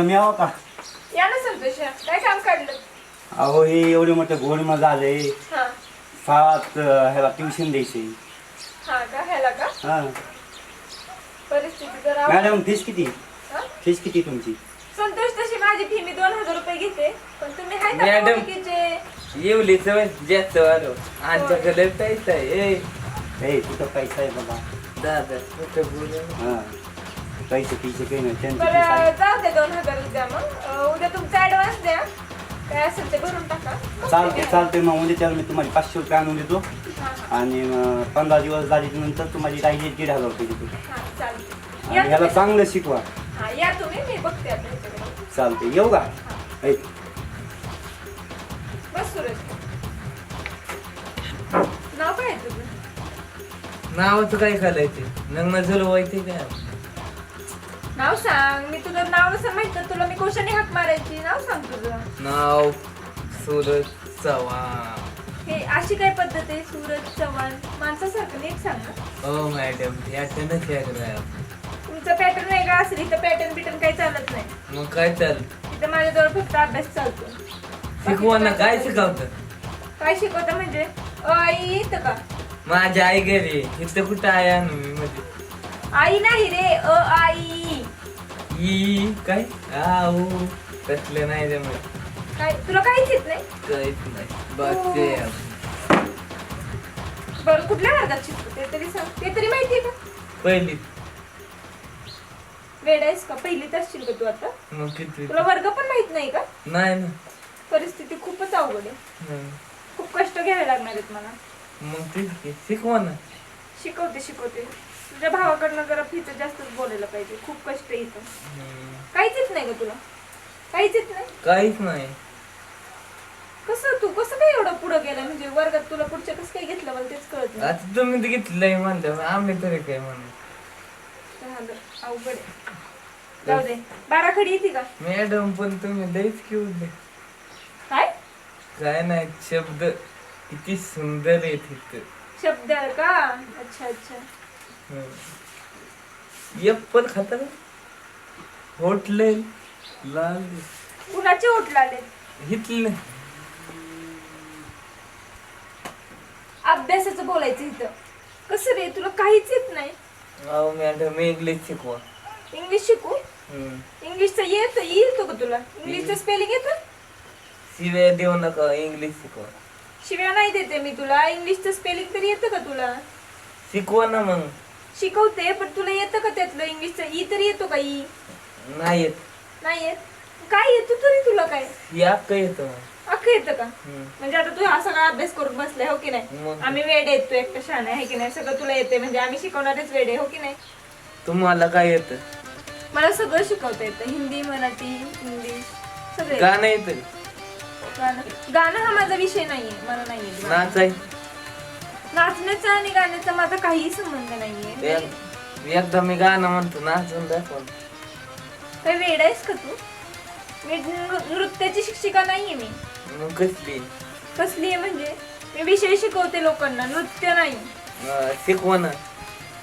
Madam यावं का? या ना संतोष या. काय काम काढलं? अहो हे एवढे मोठे घोडमा झाले. हा 7 ह्याला ट्युशन द्यायचे. हा का ह्याला का हा परिस्थिती जरा मॅडम फीस किती? हा? फीस किती तुमची? संतोष तशी माझी फी मी 2000 रुपये घेते पण तुम्ही हाय मॅडम. ओळखीचे. येवली सवय जास्त वाढव आमच्याकडे पैसा आहे ए कुठं पैसा आहे बाबा? दादा कुठं बोलू हा पैसे पिसे काही नाही त्यांचे बरं फीस आहे. जाऊ दे 2000 द्या मग उद्या तुमचा ऍडव्हान्स द्या काय असेल ते भरून टाका. चालते मग उद्या त्याला मी तुम्हाला 500 रुपये आणून देतो हा, आणि 15 दिवस झाल्याच्या नंतर तुम्हाला राहिली 1500 रुपये देतो. हा, चालते. आणि या ह्याला तुम्ही. चांगलं शिकवा. हा, या तुम्ही मी बघते आता ह्याच्याकडे. चालते येऊ का? ऐ, बस सूरज नाव काय आहे तुझं? नावाचं काय करायचं लग्न झालं व्हायचे काय नाव सांग मी तुझं नाव नसेल माहित तर तुला मी कोशाने हाक मारायची नाव सांग तुझं. नाव सूरज चव्हाण. हे अशी काय पद्धत आहे सूरज चव्हाण माणसासारखं नीट सांग ना. हो मॅडम याच्यानंच तुमचं पॅटर्न वेगळा असेल इथं पॅटर्न बिटर्न काही चालत नाही. मग काय चाल इथं माझ्याजवळ फक्त अभ्यास चालतो. शिकवा ना काय बाकीचं शिकवतं काय शिकवतं म्हणजे आई येतं का? माझी आई घरी इथं कुठं आहे आणू मी म्हणजे आई नाही रे आई. ई काय आऊ तसलं नाही रे मग काय तुला काहीच येत नाही? काहीच नाही बस ते बरं कुठल्या वर्गात शिकतो ते तरी सांग ते तरी माहितीये का? पहिली वेड आहेस का? पहिलीत असशील का तू आता? मग किती तुला वर्ग पण माहित नाही का? नाही ना परिस्थिती खूपच अवघड आहे. हं. खूप कष्ट घ्यावे लागणार आहेत मला. मग तेच की शिकवा ना शिकवते तुझ्या भावाकडनं जरा फीचं जास्तच बोलायला पाहिजे. खूप कष्ट आहे इथं. हं. काहीच येत नाही का तुला? काहीच येत नाही? काहीच नाही कसं काय एवढं पुढं गेलं म्हणजे वर्गात तुला पुढच्या कसं काय घेतलं मला तेच कळत नाही. आता तुम्ही तर घेतलंय म्हणता आम्ही तरी काय म्हणू झालं, अवघड आहे. जाऊ दे बाराखडी येते का? मॅडम पण तुम्ही लईच क्यूट आहे. काय काय नाही शब्द किती सुंदर आहेत इथं शब्द आहे का? अच्छा एप्पल खाता होटले लाल कुणाचे होट लागले? हितलं अभ्यासाचं बोलायचं इथं. कसं रे तुला काहीच येत नाही? अहो मॅडम इंग्लिश शिकवा इंग्लिश शिकू? इंग्लिशचं येतो का तुला? इंग्लिशचं स्पेलिंग येतं? शिव्या देऊ नका इंग्लिश शिकवा शिव्या नाही देते मी तुला. इंग्लिशचं स्पेलिंग तरी येतं का तुला? शिकवा ना मग शिकवते पण तुला येतं का त्यातलं इंग्लिशचं ई तरी येतो का? ई नाही येत नाही येत. काय येतो तरी तुला काय? या काय येतं अख्खं येतं का? म्हणजे आता तू हा सगळा अभ्यास करून बसलाय हो की नाही? मग. आम्ही वेड आहेत तू एकटं शहाणा आहे की नाही? सगळं तुला येते म्हणजे आम्ही शिकवणारेच वेड आहे हो की नाही? तुम्हाला काय येतं मला सगळं शिकवता येतं. हिंदी मराठी इंग्लिश सगळं येतं. गाणं येतं गाणं हा माझा विषय नाहीये. मला नाहीये नाचाय नाचण्याचा आणि गाण्याचा माझा काही संबंध नाहीये. एकदा मी गाणं म्हणतो नाचून दाखव काही वेड आहेस का तू? मी नृत्याची शिक्षिका नाहीये मी. मग कसली कसली आहे म्हणजे? मी विषय शिकवते लोकांना नृत्य नाही. शिकवा ना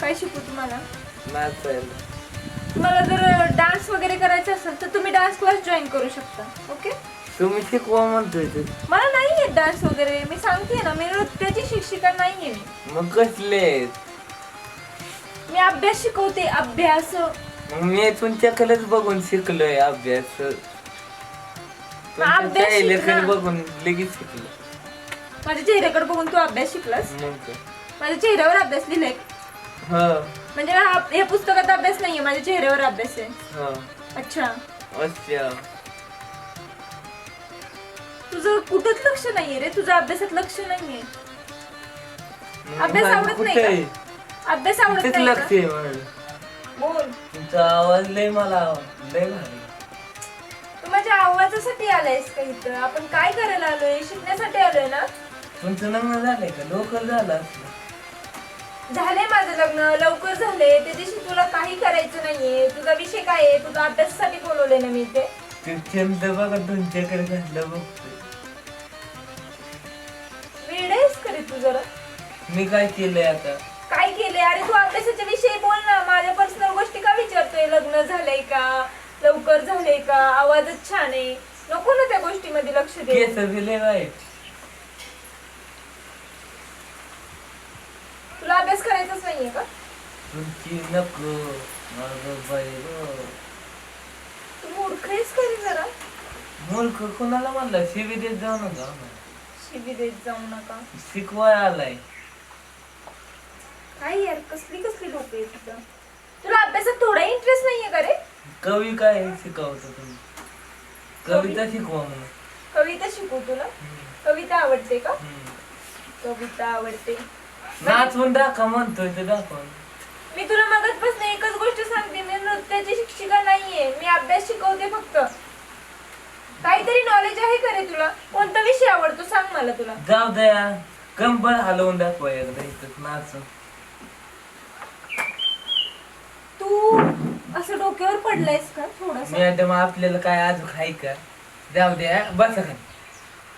काय शिकू तुम्हाला? नाचायला तुम्हाला जर डान्स वगैरे करायचा असेल तर तुम्ही डान्स क्लास जॉईन करू शकता. ओके तुम्ही शिकवा म्हणतोय ते मला नाहीये डान्स वगैरे. मी सांगते ना मी नृत्याची शिक्षिका नाहीये मी. मग कसले मी अभ्यास शिकवते अभ्यास. मग मी तुमच्याकडेच बघून शिकलोय अभ्यास अभ्यास शिकला. बघून लगेच शिकलो माझ्या चेहऱ्याकडे बघून तू अभ्यास शिकलास? मग काय? माझ्या चेहऱ्यावर अभ्यास लिहिलाय हा म्हणजे हे पुस्तकात अभ्यास नाहीये माझ्या चेहऱ्यावर अभ्यास आहे. हा अच्छा अच्छा तुझं कुठंच लक्ष नाहीये रे. तुझं अभ्यासात लक्ष नाहीये. मग अभ्यास माझं आवडत नाही कुठं का? आहे? अभ्यास आवडत कुठंच नाही लक्ष का? आहे माझं. बोल. तुमचा आवाज लय मला आवडला लय भारी तू माझ्या आवाजासाठी आलायस का इथं? आपण काय करायला आलोय? शिकण्यासाठी आलोय ना? तुमचं लग्न झालंय का लोकल झालं झालंय माझं लग्न लवकर झालंय. त्या दिवशी तुला काही करायचं नाहीये. तुझा विषय काय आहे? तुझा अभ्यासासाठी बोलवलंय ना मी इथे. ते छंद बघा तुमच्याकडे घातलं बघतोय वेड आहेस का रे तू जरा? मी काय केलंय आता काय केलंय? अरे तू अभ्यासाच्या विषयी बोल ना. माझ्या पर्सनल गोष्टी का विचारतोय? लग्न झालंय का? लवकर झाले का, आवाजच छान आहे, नको ना त्या गोष्टीमध्ये लक्ष दे. केस दिले वाईट. तुला अभ्यास करायचाच नाहीये का? तुमची नको माझं बाई गं. तू मूर्ख आहेस का रे जरा? मूर्ख कोणाला म्हणलं? शिवी देत जाऊ नका. शिवी देत जाऊ नका. शिकवाय आलाय. काय यार, कसली कसली लोक आहेत तुझं. तुला अभ्यासात थोडा इंटरेस्ट नाहीये का रे? कवी काय शिकवतो तुम्ही? कविता शिकवा म्हणून. कविता शिकवू तुला? कविता आवडते का? कविता आवडते. नाचून दाखवा म्हणतोय ते दाखवा. मी तुला मगतपासून एकच गोष्ट सांगते, मी नृत्याची शिक्षिका नाहीये, मी अभ्यास शिकवते फक्त. काहीतरी नॉलेज आहे का रे तुला? कोणता विषय आवडतो सांग मला. तुला जाऊ द्या, कंबर हलवून दाखवा एकदा इथं नाचून. तू असं डोक्यावर पडलायस का थोडस? मॅडम आपल्याला काय अजून खाय का? जाऊ द्या, बसा खाली.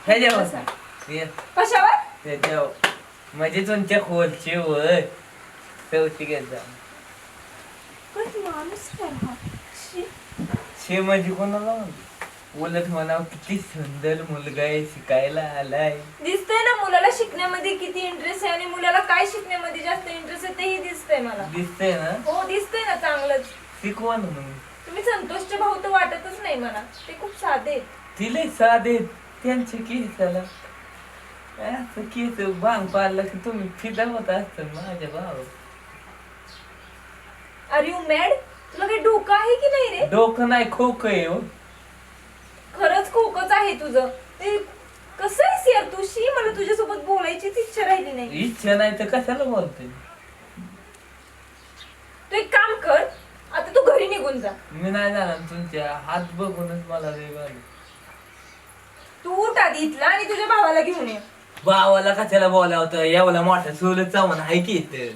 ह्याच्यावर बसा. ये, कशावर? त्याच्यावर म्हणजे तुमच्या खोलचे वर चौथी घेत जा. काय माणूस आहे हा? शी. शे म्हणजे कोणाला म्हणतो? उलट म्हणावं किती सुंदर मुलगा आहे, शिकायला आलाय. दिसतंय ना मुलाला शिकण्यामध्ये किती इंटरेस्ट आहे, आणि मुलाला काय शिकण्यामध्ये जास्त इंटरेस्ट आहे तेही दिसतंय मला. दिसतंय ना? हो दिसतंय ना चांगलंच. शिकवा ना मग. तुम्ही संतोषचे भाऊ तर वाटतच नाही मला, ते खूप साधे आहेत. तिले साधे त्यांचे केसाला असं केस भांग पाडलं की तुम्ही फिदा होत असत माझ्या भाऊ. Are you mad? तुला काही डोकं आहे की नाही रे? डोकं नाही, खोक आहे हो. खरंच खोकच आहे तुझं. ते कसं आहेस यार तू? शी, मला तुझ्यासोबत बोलायचीच इच्छा राहिली नाही. इच्छा नाही तर कशाला बोलतोय? तू एक काम कर, आता तू घरी निघून जा. मी नाही जाणार, तुमच्या हात बघूनच मला वेग आली. तू उठ आधी इथला आणि तुझ्या भावाला घेऊन ये. भावाला कशाला बोलावतं? एवढा मोठा सोलत चावण आहे की इथं.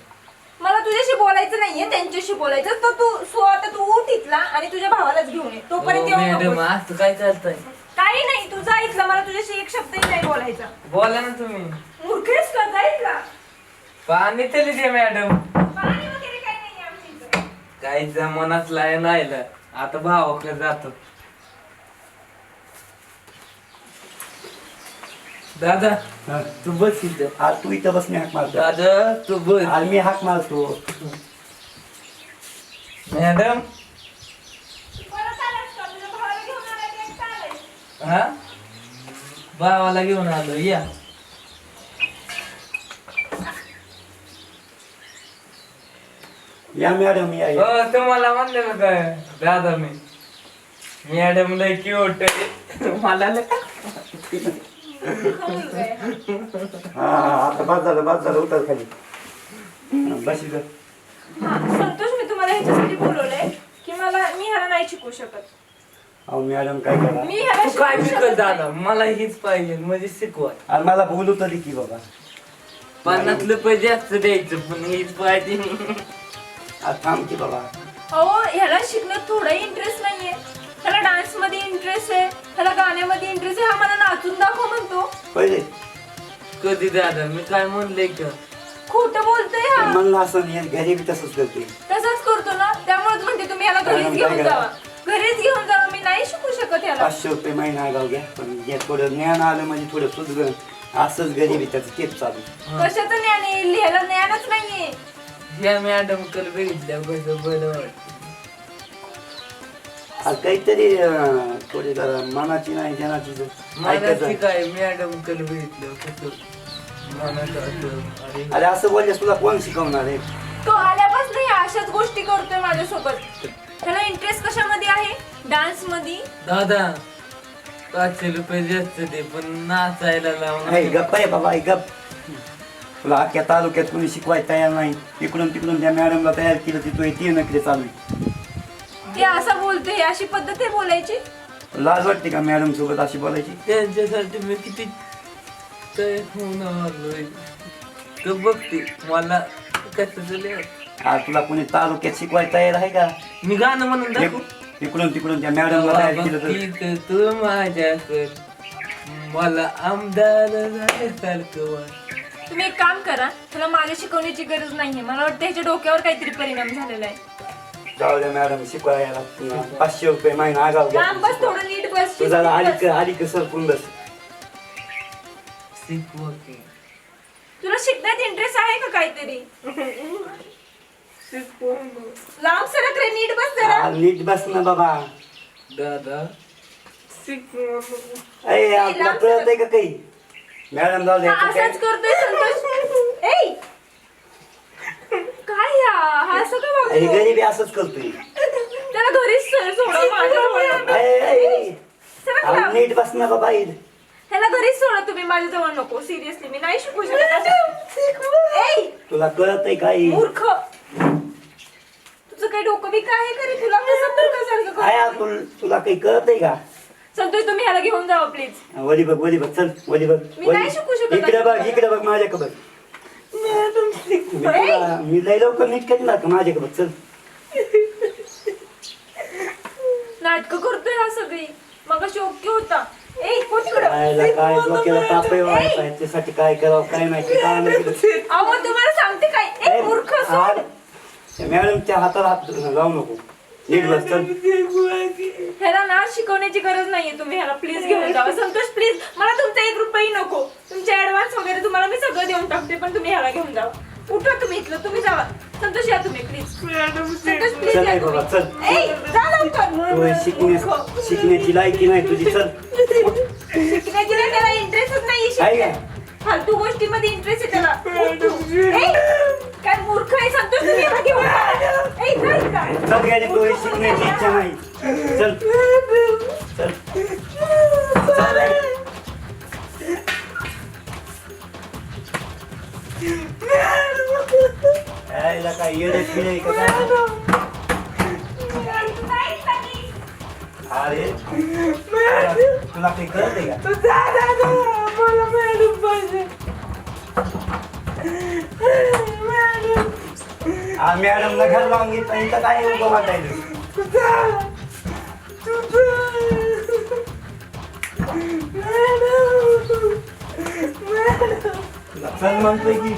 मला तुझ्याशी बोलायचं नाहीये, त्यांच्याशी बोलायचं. तर तू आता तू उठ इथला आणि तुझ्या भावालाच घेऊन ये. तोपर्यंत येऊ मॅडम नकोस. असं काय करताय? काही नाही, तू जा इथला. मला तुझ्याशी एक शब्दही नाही बोलायचा. बोला ना तुम्ही. मूर्खेस का? जा इथला. पाणी तरी दे मॅडम. पाणी वगैरे काही नाहीये आमच्या इथं. काही जमानाच लाय नाही. आता भावाकडे जातो. दादा हा. तू बस इथं. आज तू इथं बस, मी हाक मारतो. दादा तू बस. आज मी हाक मारतो. मॅडम तू परत आलास का? तुझ्या भावाला घेऊन आलाय की एकटा आलाय? हा, भावाला घेऊन आलो. या या मॅडम या या. हो, तुम्हाला म्हणलं काय दादा मी मॅडम लय क्यूट मला लय मूर्ख मुलगा आहे हा. हा आता बाद झालं उतर खाली. बस इथं. हा, संतोष, मी तुम्हाला ह्याच्यासाठी बोलवलंय की मी ह्याला नाही शिकवू शकत. अहो मॅडम काय करा. मी ह्याला तू काय शिकवू शिकत शकत दादा? नाही. मला हीच पाहिजे म्हणजे शिकवा. आणि मला बोलू तरी की बाबा. 50 रुपये जास्त द्यायचं पण हीच पाहिजे. आज थांब की बाबा. अहो, ह्याला शिकण्यात थोडाही इंटरेस्ट नाहीये. ह्याला डान्स मध्ये इंटरेस्ट आहे, ह्याला गाण्यामध्ये इंटरेस्ट आहे. हा मला नाचून दाखव म्हणतो. पहिले कधी दादा मी काय म्हणले का? खोटं बोलतोय हा. म्हणलं असं नाही, घरी बी तसंच करते. तसंच करतो ना, त्यामुळेच म्हणते तुम्ही ह्याला घरीच मॅडम, घेऊन काय जावा. घरीच घेऊन जावा. मी नाही शिकू शकत ह्याला. 500 रुपये महिना गाव घ्या, पण जे थोडं ज्ञान आलं म्हणजे थोडं सुधरण. असंच गरीबी त्याचं तेच चालू. कशाचं ज्ञान येईल? ह्याला ज्ञानच नाहीये. या मॅडम कडे बघितलं कसं बरं वाटतं. आज काहीतरी थोडी जरा मनाची नाही जनाची मला ऐकायचं. काय मॅडम कडे बघितलं कसं मनात असं. अरे अरे असं बोलल्यास तुला कोण शिकवणार आहे? तो आल्यापासून ह्या अशाच गोष्टी करतोय माझ्यासोबत. त्याला इंटरेस्ट कशामध्ये आहे? डान्स मध्ये. दादा 500 रुपये जास्त दे पण नाचायला लावून. हे गप्प आहे बाबा, हे गप्प. तुला अख्ख्या तालुक्यात कोणी शिकवायला तयार नाही. इकडून तिकडून त्या मॅडमला तयार केलं ती तो ती नकडे चालू आहे. ते असं बोलतोय, अशी पद्धत आहे बोलायची. लाज वाटते का मॅडम सोबत अशी बोलायची? त्यांच्यासाठी मी किती तयार होऊन आलोय. तू बघते मला कसं झालं. आज तुला कोणी तालुक्यात शिकवायला तयार आहे का? मी गाणं म्हणून दाखवू. इकडून तिकडून त्या मॅडमला तयार केलं तर बघती तू माझ्याकडे मला आमदार झाल्यासारखं वाट. तुम्ही एक काम करा, त्याला माझ्या शिकवण्याची गरज नाहीये. मला वाटतं ह्याच्या डोक्यावर काहीतरी परिणाम झालेला आहे. जाऊ द्या मॅडम शिकवायला 500 रुपये महिना आगाव घ्या लांब बस थोडं नीट बस तू जरा आली का सरकून बस शिकव की तुला शिकण्यात इंटरेस्ट आहे का काहीतरी शिकव लांब सरक रे नीट बस जरा हा, नीट बस ना बाबा दादा शिकव अरे आपला कळत आहे का काही मॅडम जाऊ द्या हा, असाच करतोय संतोष ए काय हा असं का अरे वागतो गरीबी असंच करतोय त्याला घरीच सोडा माझ्याजवळ नको. सरक अरे, लांब. नीट बस ना बाबा इथं. ह्याला घरीच सोडा तुम्ही माझ्याजवळ नको सिरियसली मी नाही शिकू शकत असं. ए तुला कळत आहे काही मूर्ख तुझं काही डोकं बी काय आहे का रे तुला कसं मूर्खासारखं काय करतो? तुला काही कळत आहे का संतोष तुम्ही ह्याला घेऊन जावा प्लीज वली बघ चल वली बघ मी नाही शिकू शकत इकडे बघ माझ्याकडे बघ मी लय लवकर नीट करणार का माझ्याकडे बघ चल नाटक करतोय हा सगळी मग ओके होता ए हो तिकडं. काय डोक्याला ताप आहे वाढत आहे. त्यासाठी काय करावं काय माहिती काय माहिती अहो तुम्हाला सांगते काय ए मूर्ख सोड. मॅडमच्या हाताला हात लावू नको नीट बस चल ह्याला ना शिकवण्याची गरज नाहीये तुम्ही ह्याला प्लीज घेऊन जावा संतोष प्लीज मला तुमचा 1 रुपयाही नको तुमचे ऍडव्हान्स वगैरे तुम्हाला मी सगळं देऊन टाकते पण तुम्ही ह्याला घेऊन जावा उठा तुम्ही इथलं तुम्ही जावा संतोष या तुम्ही प्लीज संतोष प्लीज चल या आई बाबा, तुम्ही. चल. ए, जा लवकर. तू शिकण्याची लायकी नाही तुझी चल शिकण्याची नाही त्याला इंटरेस्टच नाही आहे शिकण्यात. का? फालतू गोष्टीमध्ये इंटरेस्ट आहे त्याला उठ तू. ए, काय मूर्ख आहे संतोष तुम्ही ह्याला घेऊन जा. ए, जा इथं. चल गेली तू शिकण्याची इच्छा नाही चल चल चल यायला काय येडे फिरे का काय अरे तुला काही कळत आहे का मॅडमला घर लावून घेतलं इथं काय उभं वाटायचं चल म्हणतोय की